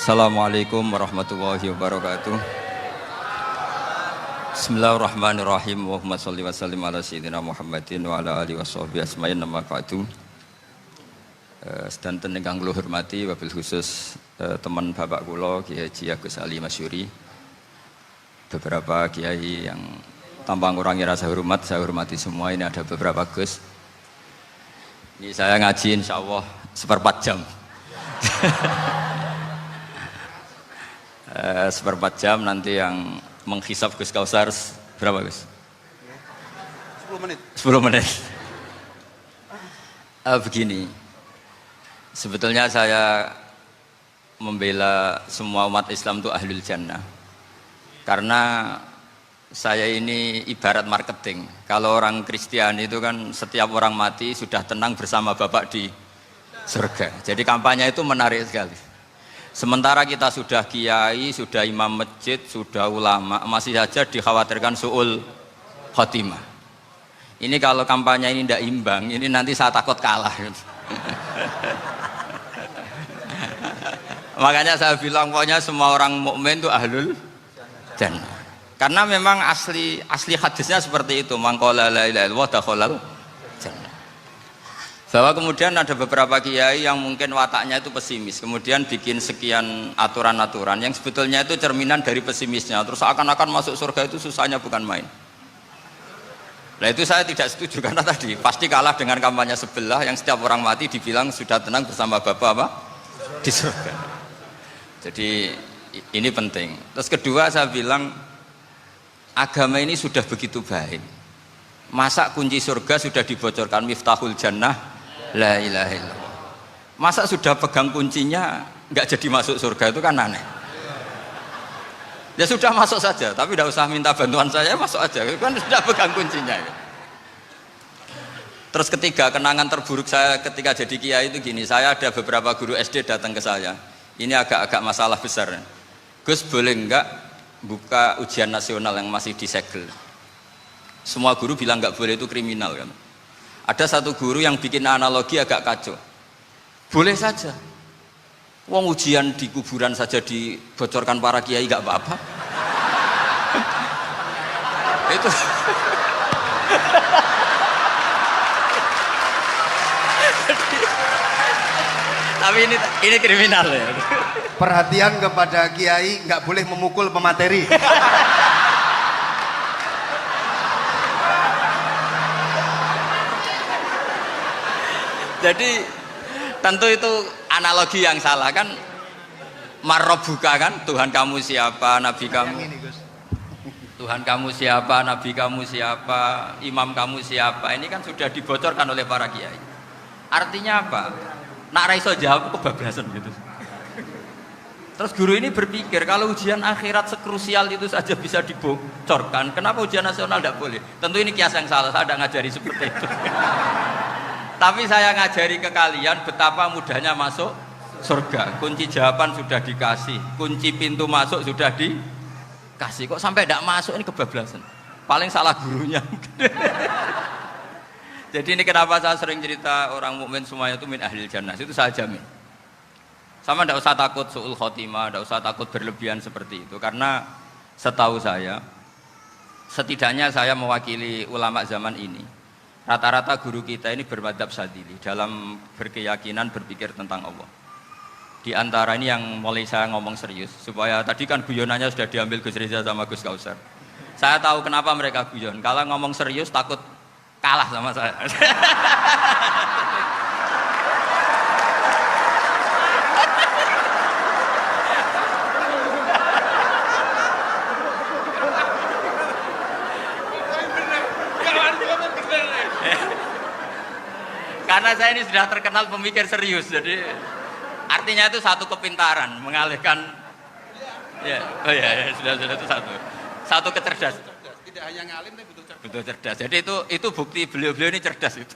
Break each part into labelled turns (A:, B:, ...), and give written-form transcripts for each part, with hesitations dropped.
A: Assalamualaikum warahmatullahi wabarakatuh. Bismillahirrahmanirrahim. Allahumma sholli wa sallim ala sayyidina Muhammadin wa ala alihi washabbihi asma'in nama ba'du. Sedanten ingkang kula hormati wabil khusus teman bapak kula Kiai Haji Agus Ali Masyuri. Beberapa kiai yang tanpa ngurangi rasa hormat, saya hormati semua. Ini ada beberapa Gus. Ini saya ngaji insyaallah 1/4 jam. 1/4 jam nanti yang menghisap Gus Kausar berapa Gus?
B: 10 menit.
A: 10 menit. Begini, sebetulnya saya membela semua umat Islam itu ahlul jannah. Karena saya ini ibarat marketing. Kalau orang Kristiani itu kan setiap orang mati sudah tenang bersama Bapak di surga. Jadi kampanye itu menarik sekali. Sementara kita sudah kiai, sudah imam masjid, sudah ulama, masih saja dikhawatirkan su'ul khotimah. Ini kalau kampanye ini tidak imbang, ini nanti saya takut kalah. Makanya saya bilang pokoknya semua orang mukmin itu ahlul jannah. Karena memang asli hadisnya seperti itu, man qala la ilaha illallah dakhalal jannah. Bahwa kemudian ada beberapa kiai yang mungkin wataknya itu pesimis, kemudian bikin sekian aturan-aturan yang sebetulnya itu cerminan dari pesimisnya, terus akan-akan masuk surga itu susahnya bukan main. Nah itu saya tidak setuju karena tadi pasti kalah dengan kampanye sebelah yang setiap orang mati dibilang sudah tenang bersama Bapak apa? Di surga. Jadi ini penting. Terus kedua saya bilang agama ini sudah begitu baik. Masa kunci surga sudah dibocorkan miftahul jannah la ilaha illallah. Masa sudah pegang kuncinya nggak jadi masuk surga itu kan aneh. Ya sudah masuk saja, tapi tidak usah minta bantuan saya, masuk aja. Kan sudah pegang kuncinya. Terus ketiga, kenangan terburuk saya ketika jadi kiai itu gini, saya ada beberapa guru SD datang ke saya. Ini agak-agak masalah besar. Gus boleh enggak buka ujian nasional yang masih disegel? Semua guru bilang nggak boleh, itu kriminal kan. Ada satu guru yang bikin analogi agak kacau. Boleh saja. Wong ujian di kuburan saja dibocorkan para kiai nggak apa-apa. Itu. Tapi ini kriminal ya.
B: Perhatian kepada kiai, nggak boleh memukul pemateri.
A: Jadi tentu itu analogi yang salah kan. Marrobuka kan, Tuhan kamu siapa, Nabi kamu. Tuhan kamu siapa, Nabi kamu siapa, imam kamu siapa. Ini kan sudah dibocorkan oleh para kiai. Artinya apa? Nak raiso jawab kebablasan gitu. Terus guru ini berpikir kalau ujian akhirat sekrusial itu saja bisa dibocorkan, kenapa ujian nasional tidak boleh? Tentu ini kias yang salah, saya tidak ngajari seperti itu. Tapi saya ngajari ke kalian betapa mudahnya masuk surga. Kunci jawaban sudah dikasih, kunci pintu masuk sudah dikasih. Kok sampai tidak masuk, ini kebablasan. Paling salah gurunya. Jadi ini kenapa saya sering cerita orang mukmin semuanya itu min ahlil jannah, itu saya jamin. Sama tidak usah takut su'ul khotimah, tidak usah takut berlebihan seperti itu. Karena setahu saya, setidaknya saya mewakili ulama zaman ini. Rata-rata guru kita ini bermadzhab Syadzili dalam berkeyakinan berpikir tentang Allah. Di antara ini yang mulai saya ngomong serius, supaya tadi kan guyonannya sudah diambil Gus Reza sama Gus Kausar. Saya tahu kenapa mereka guyon. Kalau ngomong serius takut kalah sama saya. Karena saya ini sudah terkenal pemikir serius, jadi artinya itu satu kepintaran mengalihkan, ya, oh ya, sudah itu satu kecerdasan.
B: Tidak hanya ngalim tapi betul cerdas.
A: Betul cerdas. Jadi itu bukti beliau ini cerdas itu.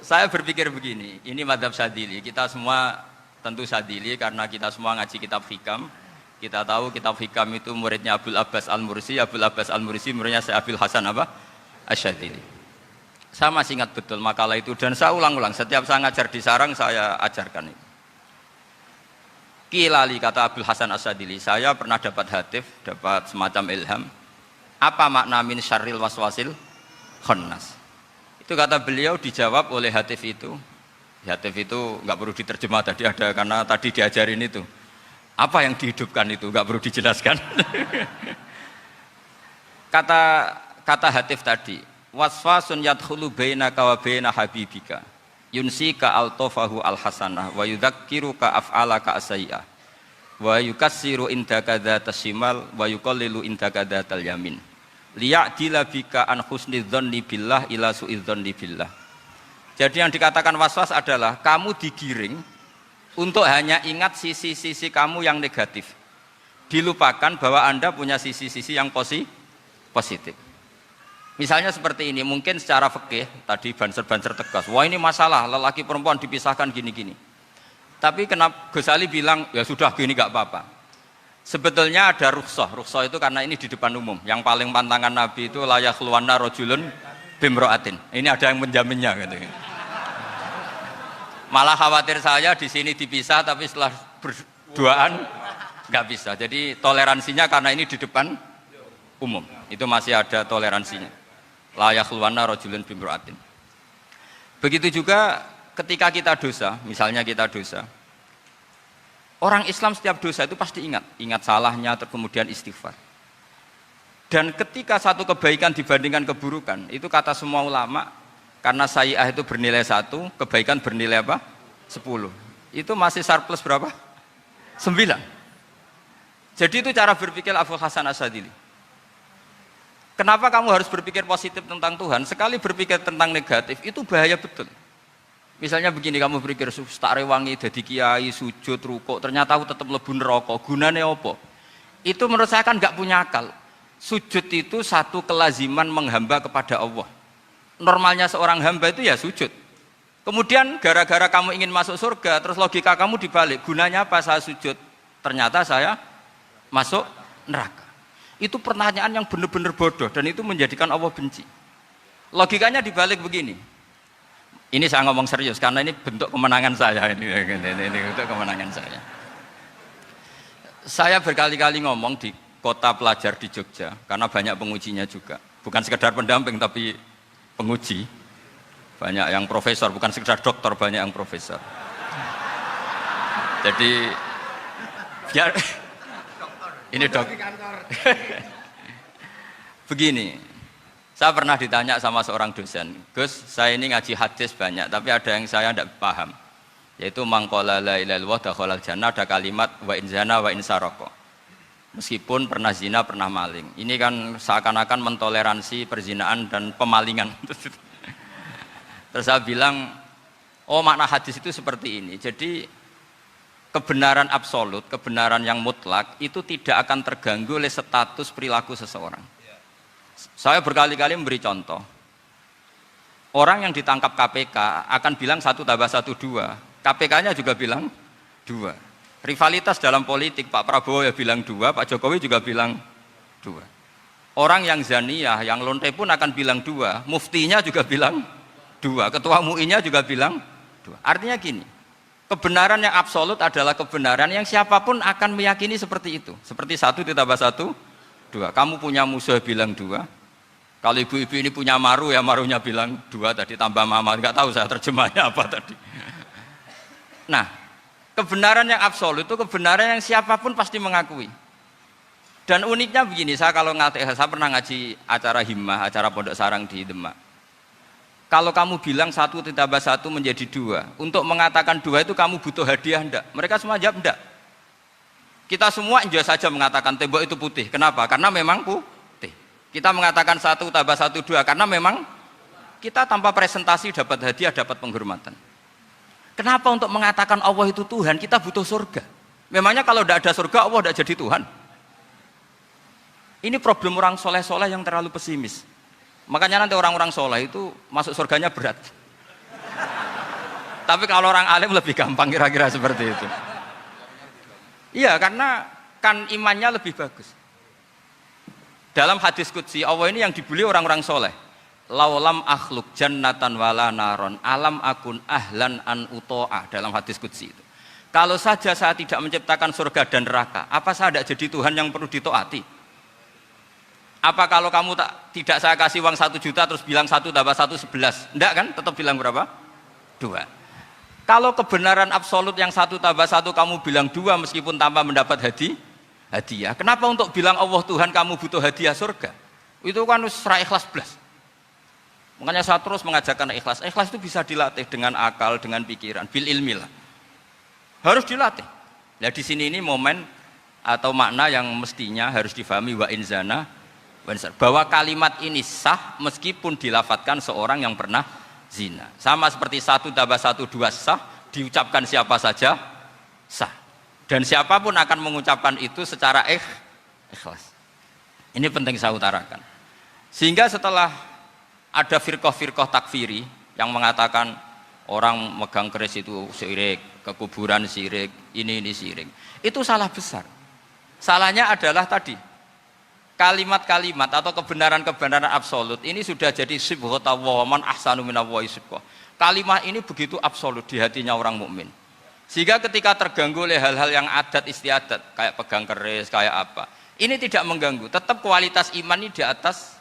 A: Saya berpikir begini, ini madzhab Syadzili, kita semua tentu Syadzili karena kita semua ngaji kitab hikam. Kita tahu kitab hikam itu muridnya Abul Abbas Al-Mursi, Abul Abbas Al-Mursi muridnya Syekh Abdul Hasan apa? Asy-Syadzili. Saya masih ingat betul makalah itu dan saya ulang-ulang setiap saya ngajar di sarang saya ajarkan itu. Kilali kata Abdul Hasan As-Sadili, saya pernah dapat hatif, dapat semacam ilham. Apa makna min syarril waswasil khannas? Itu kata beliau dijawab oleh hatif itu. Hatif itu nggak perlu diterjemah tadi ada karena tadi diajarin itu. Apa yang dihidupkan itu nggak perlu dijelaskan. kata hatif tadi, waswasun yadkhulu bainaka wa baina habibika. Yunsika altofahu alhasanah wa yudzakiruka af'alaka asai'ah wa yukassiru indaka dzatas shimal wa yuqallilu indaka dzatal yamin liya'dila bika an husni dzanni billah ila su'i dzanni billah. Jadi yang dikatakan waswas adalah kamu digiring untuk hanya ingat sisi-sisi kamu yang negatif, dilupakan bahwa Anda punya sisi-sisi yang positif. Misalnya seperti ini, mungkin secara fikih tadi banser-banser tegas, wah ini masalah lelaki perempuan dipisahkan gini-gini. Tapi kenapa Gus Ali bilang ya sudah gini gak apa-apa. Sebetulnya ada rukhsah itu karena ini di depan umum. Yang paling pantangan Nabi itu la yakhluwanna rajulun bimra'atin. Ini ada yang menjaminnya gitu. Malah khawatir saya di sini dipisah tapi setelah berduaan nggak bisa. Jadi toleransinya karena ini di depan umum. Itu masih ada toleransinya. La yakhluwanna rajulun bimra'atin. Begitu juga ketika kita dosa, misalnya kita dosa. Orang Islam setiap dosa itu pasti ingat salahnya, kemudian istighfar. Dan ketika satu kebaikan dibandingkan keburukan, itu kata semua ulama, karena sayyi'ah itu bernilai 1, kebaikan bernilai apa? 10. Itu masih surplus berapa? 9. Jadi itu cara berpikir Abdul Hasan As-Sadili. Kenapa kamu harus berpikir positif tentang Tuhan? Sekali berpikir tentang negatif, itu bahaya betul. Misalnya begini, kamu berpikir tak rewangi, jadi kiai, sujud, rukuk, ternyata aku tetap lebu neraka, gunanya apa? Itu menurut saya kan nggak punya akal. Sujud itu satu kelaziman menghamba kepada Allah. Normalnya seorang hamba itu ya sujud. Kemudian gara-gara kamu ingin masuk surga, terus logika kamu dibalik, gunanya apa saya sujud? Ternyata saya masuk neraka. Itu pertanyaan yang benar-benar bodoh dan itu menjadikan Allah benci. Logikanya dibalik begini. Ini saya ngomong serius karena ini bentuk kemenangan saya ini bentuk kemenangan saya. Saya berkali-kali ngomong di kota pelajar di Jogja karena banyak pengujinya juga. Bukan sekedar pendamping tapi penguji. Banyak yang profesor, bukan sekedar dokter, banyak yang profesor. Jadi biar ini dok. Begini, saya pernah ditanya sama seorang dosen, Gus, saya ini ngaji hadis banyak, tapi ada yang saya tidak paham, yaitu mangkola la ilaha illallah dakhalal jannah, ada kalimat wa in zana wa in saroko. Meskipun pernah zina, pernah maling. Ini kan seakan-akan mentoleransi perzinaan dan pemalingan. Terus saya bilang, oh makna hadis itu seperti ini. Jadi kebenaran absolut, kebenaran yang mutlak itu tidak akan terganggu oleh status perilaku seseorang. Saya berkali-kali memberi contoh. Orang yang ditangkap KPK akan bilang 1 tambah 1 2. KPK-nya juga bilang 2. Rivalitas dalam politik, Pak Prabowo ya bilang 2, Pak Jokowi juga bilang 2. Orang yang zaniyah, yang lonte pun akan bilang 2. Muftinya juga bilang 2. Ketua MUI-nya juga bilang 2. Artinya gini, kebenaran yang absolut adalah kebenaran yang siapapun akan meyakini seperti itu. Seperti 1 ditambah 1, 2. Kamu punya musuh bilang 2. Kalau ibu-ibu ini punya maru ya marunya bilang 2 tadi tambah mama. Enggak tahu saya terjemahnya apa tadi. Nah, kebenaran yang absolut itu kebenaran yang siapapun pasti mengakui. Dan uniknya begini, saya kalau saya pernah ngaji acara himmah, acara pondok sarang di Demak. Kalau kamu bilang 1 ditambah 1 menjadi 2, untuk mengatakan 2 itu kamu butuh hadiah enggak? Mereka semua jawab enggak. Kita semua enggak saja mengatakan tembok itu putih. Kenapa? Karena memang putih. Kita mengatakan 1 tambah 1 2 karena memang kita tanpa presentasi dapat hadiah, dapat penghormatan. Kenapa untuk mengatakan Allah itu Tuhan kita butuh surga? Memangnya kalau tidak ada surga Allah tidak jadi Tuhan? Ini problem orang soleh-soleh yang terlalu pesimis. Makanya nanti orang-orang soleh itu masuk surganya berat. Tapi kalau orang alim lebih gampang kira-kira seperti itu. Iya, karena kan imannya lebih bagus. Dalam hadis qudsi Allah ini yang dibuli orang-orang soleh. Laulam akhluk jannatan wala naron alam akun ahlan an uto'ah, dalam hadis qudsi itu. Kalau saja saya tidak menciptakan surga dan neraka, apa saya tidak jadi Tuhan yang perlu ditaati? Apa kalau kamu tidak saya kasih uang 1 juta terus bilang 1 tambah 1 11? Enggak kan? Tetap bilang berapa? 2. Kalau kebenaran absolut yang 1 tambah 1 kamu bilang 2 meskipun tanpa mendapat hadiah. Kenapa untuk bilang Allah Tuhan kamu butuh hadiah surga? Itu kan serah ikhlas belas. Makanya saya terus mengajarkan ikhlas. Ikhlas itu bisa dilatih dengan akal, dengan pikiran, bil ilmi lah. Harus dilatih. Nah di sini ini momen atau makna yang mestinya harus difahami wa inzana bahwa kalimat ini sah meskipun dilafatkan seorang yang pernah zina. Sama seperti 1 tambah 1 2 sah, diucapkan siapa saja sah. Dan siapapun akan mengucapkan itu secara ikhlas. Ini penting saya utarakan. Sehingga setelah ada firqah-firqah takfiri yang mengatakan orang megang keris itu syirik, ke kuburan syirik, ini syirik. Itu salah besar. Salahnya adalah tadi kalimat-kalimat atau kebenaran-kebenaran absolut ini sudah jadi sibghatullah man ahsanu minallahi sibghah. Kalimat ini begitu absolut di hatinya orang mukmin. Sehingga ketika terganggu oleh hal-hal yang adat istiadat kayak pegang keris, kayak apa, ini tidak mengganggu. Tetap kualitas iman ini di atas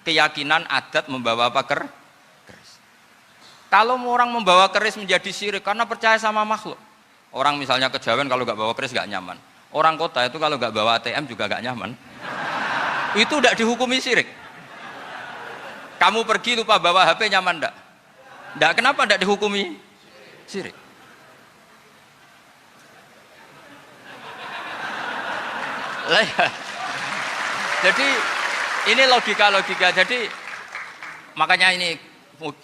A: keyakinan adat membawa apa keris. Kalau orang membawa keris menjadi syirik karena percaya sama makhluk. Orang misalnya kejawen kalau nggak bawa keris nggak nyaman. Orang kota itu kalau nggak bawa ATM juga nggak nyaman. Itu tidak dihukumi syirik. Kamu pergi lupa bawa HP nyaman enggak? Enggak, kenapa enggak dihukumi syirik? Jadi ini logika-logika. Jadi makanya ini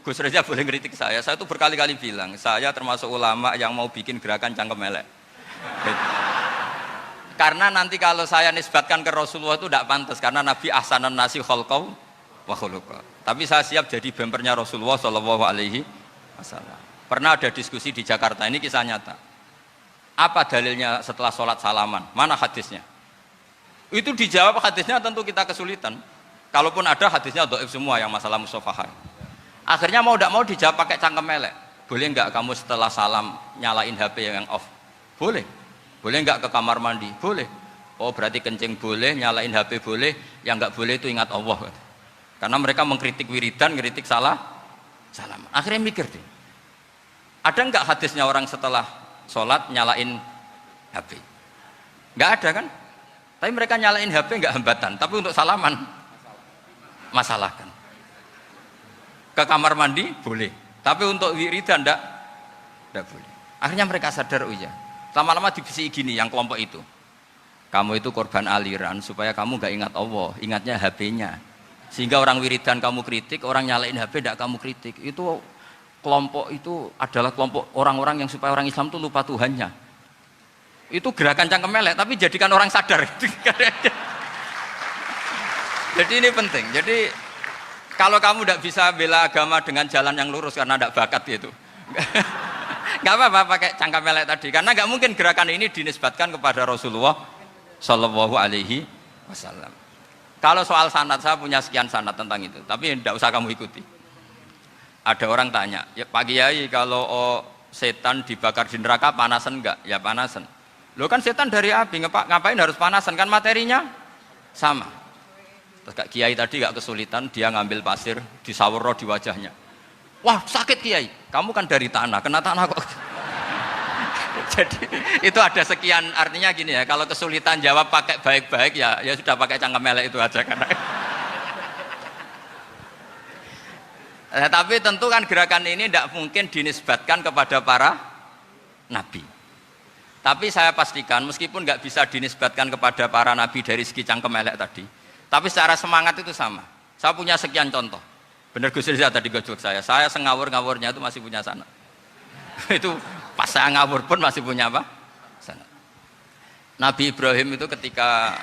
A: Gus Reza boleh ngeritik saya itu berkali-kali bilang, saya termasuk ulama yang mau bikin gerakan cangkem elek. Karena nanti kalau saya nisbatkan ke Rasulullah itu tidak pantas, karena Nabi ahsanan nasi khalqau wa khuluqa. Tapi saya siap jadi bempernya Rasulullah Shallallahu Alaihi Wasallam. Pernah ada diskusi di Jakarta, ini kisah nyata. Apa dalilnya setelah sholat salaman? Mana hadisnya? Itu dijawab hadisnya tentu kita kesulitan. Kalaupun ada hadisnya dhaif semua yang masalah musafahah. Akhirnya mau tidak mau dijawab pakai cangkem elek. Boleh enggak kamu setelah salam nyalain HP yang off? Boleh. Boleh enggak ke kamar mandi? Boleh. Oh berarti kencing boleh, nyalain HP boleh, yang enggak boleh itu ingat Allah. Karena mereka mengkritik wiridan, ngeritik salam. Akhirnya mikir deh, ada enggak hadisnya orang setelah sholat nyalain HP? Enggak ada kan? Tapi mereka nyalain HP enggak hambatan, tapi untuk salaman masalahkan. Ke kamar mandi boleh, tapi untuk wiridan enggak boleh. Akhirnya mereka sadar, oh iya. Lama-lama dibisiki gini yang kelompok itu. Kamu itu korban aliran supaya kamu gak ingat Allah, ingatnya HP-nya. Sehingga orang wiridan kamu kritik, orang nyalain HP tidak kamu kritik. Itu kelompok itu adalah kelompok orang-orang yang supaya orang Islam itu lupa Tuhannya. Itu gerakan cangkem elek, tapi jadikan orang sadar. Jadi ini penting. Jadi kalau kamu tidak bisa bela agama dengan jalan yang lurus karena tidak bakat gitu. Nggak apa-apa pakai cangkem elek tadi, karena nggak mungkin gerakan ini dinisbatkan kepada Rasulullah Shallallahu Alaihi Wasallam. Kalau soal sanad, saya punya sekian sanad tentang itu, tapi tidak usah kamu ikuti. Ada orang tanya, ya Pak Kiai kalau setan dibakar di neraka panasan enggak? Ya panasan. Lo kan setan dari api, ngapain harus panasan? Kan materinya sama. Terus Kak Kiai tadi nggak kesulitan, dia ngambil pasir, disawero di wajahnya. Wah sakit Kiai, kamu kan dari tanah, kena tanah kok. Jadi itu ada sekian, artinya gini ya, kalau kesulitan jawab pakai baik-baik ya sudah pakai cangkem elek itu aja karena. Tapi tentu kan gerakan ini tidak mungkin dinisbatkan kepada para nabi. Tapi saya pastikan meskipun nggak bisa dinisbatkan kepada para nabi dari segi cangkem elek tadi, tapi secara semangat itu sama. Saya punya sekian contoh. Benar Gus Riza tadi gojok saya sengawur-ngawurnya itu masih punya sanad. Itu pas saya ngawur pun masih punya apa? Sanad. Nabi Ibrahim itu ketika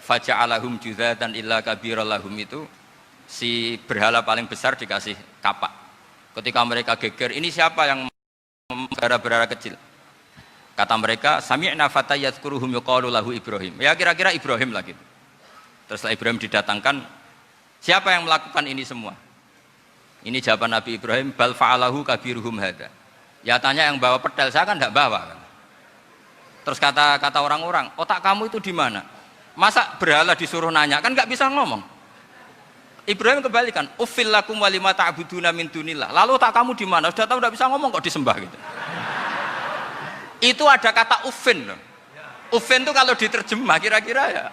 A: faja'alahum juzatan illa kabirallahum itu si berhala paling besar dikasih kapak. Ketika mereka geger, ini siapa yang memelihara berhala kecil? Kata mereka, sami'na fata yadhkuruhum yuqalu lahu Ibrahim. Ya kira-kira Ibrahim lagi. Terus setelah Ibrahim didatangkan, siapa yang melakukan ini semua? Ini jawaban Nabi Ibrahim, bal fa'alahu kabiruhum hadza. Ya tanya yang bawa pedal, saya kan tidak bawa kan. Terus kata orang-orang, otak kamu itu di mana? Masa berhala disuruh nanya, kan nggak bisa ngomong. Ibrahim kembalikan, uffil lakum walima ta'buduna min dunillah. Lalu otak kamu di mana? Sudah tahu nggak bisa ngomong kok disembah gitu. Itu ada kata uffin loh. Uffin itu kalau diterjemah kira-kira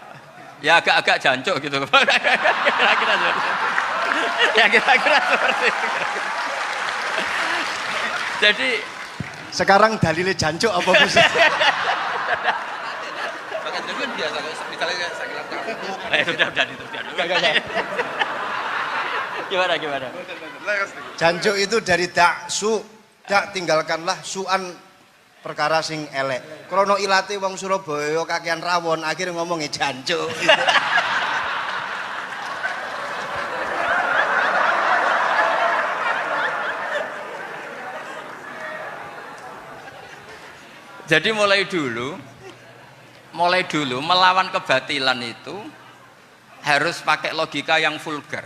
A: ya agak-agak jancuk gitu. Kira-kira seperti itu. Ya kira-kira seperti itu. Jadi
B: Sekarang dalilnya jancuk apa Gus?
C: Bahkan dulu kan biasa kalau misalnya saya bilang
A: sudah itu. Gimana?
B: Jancuk itu dari daksu, dak tinggalkanlah suan perkara sing elek. Krono ilate wong Surabaya kakean rawon, akhirnya ngomongnya jancuk.
A: Jadi mulai dulu melawan kebatilan itu harus pakai logika yang vulgar.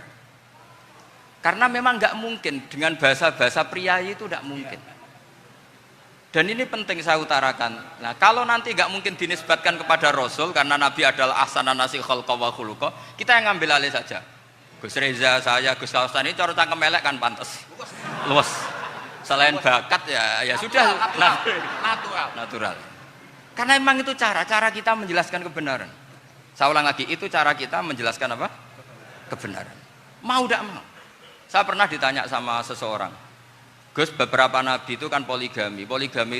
A: Karena memang nggak mungkin dengan bahasa-bahasa priayi itu nggak mungkin. Dan ini penting saya utarakan. Nah, kalau nanti nggak mungkin dinisbatkan kepada Rasul karena Nabi adalah ahsanan nasi khalqa wa khuluqa, kita yang ngambil alih saja. Gus Reza, saya, Gus Kaustan ini cara cangkem elek kan pantas. Luas. Selain bakat ya sudah natural. Karena memang itu cara kita menjelaskan kebenaran. Saya ulang lagi, itu cara kita menjelaskan apa? Kebenaran. Mau tidak mau. Saya pernah ditanya sama seseorang, Gus, beberapa nabi itu kan poligami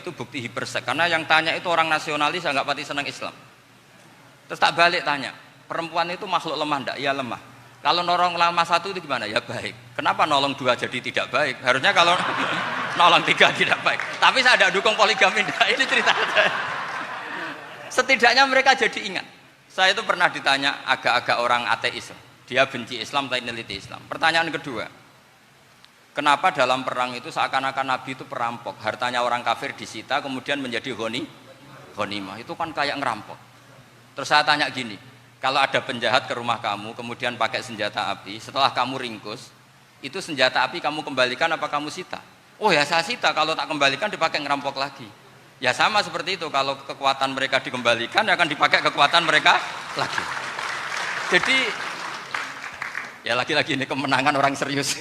A: itu bukti hiperseks. Karena yang tanya itu orang nasionalis, nggak pati senang Islam. Terus tak balik tanya, perempuan itu makhluk lemah enggak? Ya lemah. Kalau nolong lama satu itu gimana? Ya baik. Kenapa nolong dua jadi tidak baik? Harusnya kalau nolong tiga tidak baik. Tapi saya tidak dukung poligami. Ini cerita. Setidaknya mereka jadi ingat. Saya itu pernah ditanya agak-agak orang ateis. Dia benci Islam tapi neliti Islam. Pertanyaan kedua, kenapa dalam perang itu seakan-akan Nabi itu perampok? Hartanya orang kafir disita kemudian menjadi ghanimah. Itu kan kayak ngerampok. Terus saya tanya gini, kalau ada penjahat ke rumah kamu, kemudian pakai senjata api, setelah kamu ringkus, itu senjata api kamu kembalikan apa kamu sita? Oh ya saya sita, kalau tak kembalikan dipakai ngerampok lagi. Ya sama seperti itu, kalau kekuatan mereka dikembalikan, akan dipakai kekuatan mereka lagi. Jadi, ya lagi-lagi ini kemenangan orang serius.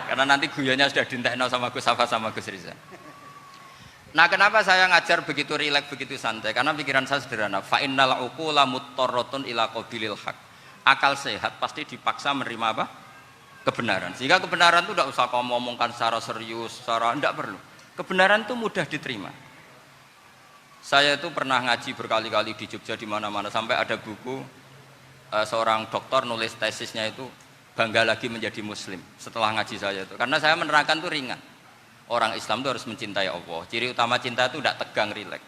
A: Karena nanti guyonnya sudah dintekno sama Gus Safa sama Gus Riza. Nah, kenapa saya ngajar begitu rileks, begitu santai? Karena pikiran saya sederhana. Fa innal uqula muttarratun ila qabilil haq. Akal sehat pasti dipaksa menerima apa? Kebenaran. Sehingga kebenaran itu tidak usah kamu ngomongkan secara serius, tidak perlu. Kebenaran itu mudah diterima. Saya itu pernah ngaji berkali-kali di Jogja di mana-mana sampai ada buku seorang dokter nulis tesisnya itu bangga lagi menjadi muslim setelah ngaji saya itu. Karena saya menerangkan itu ringan. Orang Islam itu harus mencintai Allah. Ciri utama cinta itu tidak tegang, rileks.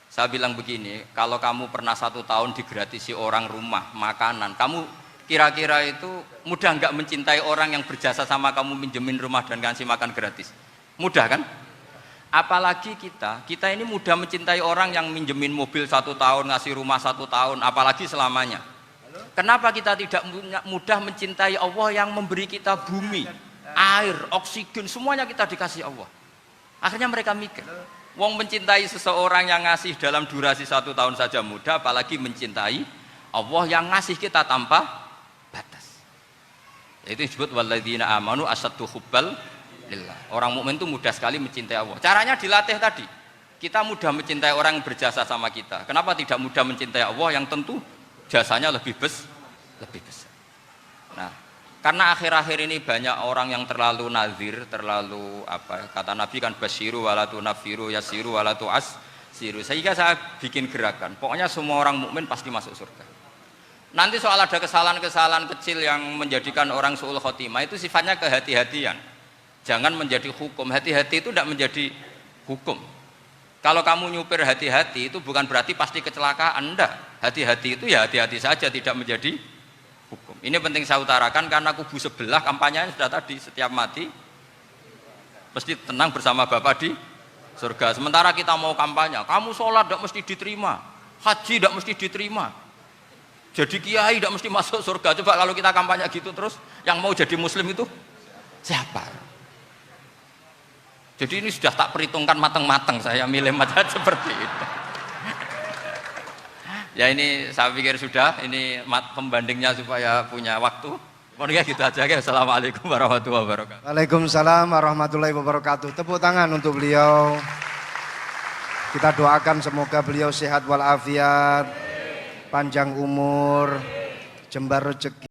A: Saya bilang begini, kalau kamu pernah 1 tahun digratisi orang rumah, makanan, kamu kira-kira itu mudah nggak mencintai orang yang berjasa sama kamu minjemin rumah dan ngasih makan gratis? Mudah kan? Apalagi kita ini mudah mencintai orang yang minjemin mobil 1 tahun, ngasih rumah 1 tahun, apalagi selamanya. Kenapa kita tidak mudah mencintai Allah yang memberi kita bumi, air, oksigen, semuanya kita dikasih Allah? Akhirnya mereka mikir, wong mencintai seseorang yang ngasih dalam durasi 1 tahun saja mudah, apalagi mencintai Allah yang ngasih kita tanpa batas. Itu disebut walladzina amanu asaddu hubbal lillah. Orang mukmin itu mudah sekali mencintai Allah. Caranya dilatih tadi. Kita mudah mencintai orang yang berjasa sama kita. Kenapa tidak mudah mencintai Allah yang tentu jasanya lebih besar? Nah, karena akhir-akhir ini banyak orang yang terlalu nazir, terlalu kata Nabi kan basyiru walatu nafiru yasiru walatu asiru. Sehingga saya bikin gerakan. Pokoknya semua orang mukmin pasti masuk surga. Nanti soal ada kesalahan-kesalahan kecil yang menjadikan orang su'ul khotimah itu sifatnya kehati-hatian. Jangan menjadi hukum. Hati-hati itu tidak menjadi hukum. Kalau kamu nyupir hati-hati itu bukan berarti pasti kecelakaan, enggak. Hati-hati itu ya hati-hati saja, tidak menjadi hukum. Ini penting saya utarakan karena kubu sebelah kampanyenya sudah tadi, setiap mati mesti tenang bersama Bapak di surga. Sementara kita mau kampanye, kamu sholat tidak mesti diterima, haji tidak mesti diterima, jadi kiai tidak mesti masuk surga. Coba kalau kita kampanye gitu terus, yang mau jadi muslim itu siapa? Jadi ini sudah tak perhitungkan matang-matang saya milih mazhab seperti itu. Ya ini saya pikir sudah, ini pembandingnya supaya punya waktu. Pokoknya gitu aja ya. Assalamualaikum warahmatullahi wabarakatuh.
B: Waalaikumsalam warahmatullahi wabarakatuh. Tepuk tangan untuk beliau. Kita doakan semoga beliau sehat walafiat, panjang umur, jembar rezeki.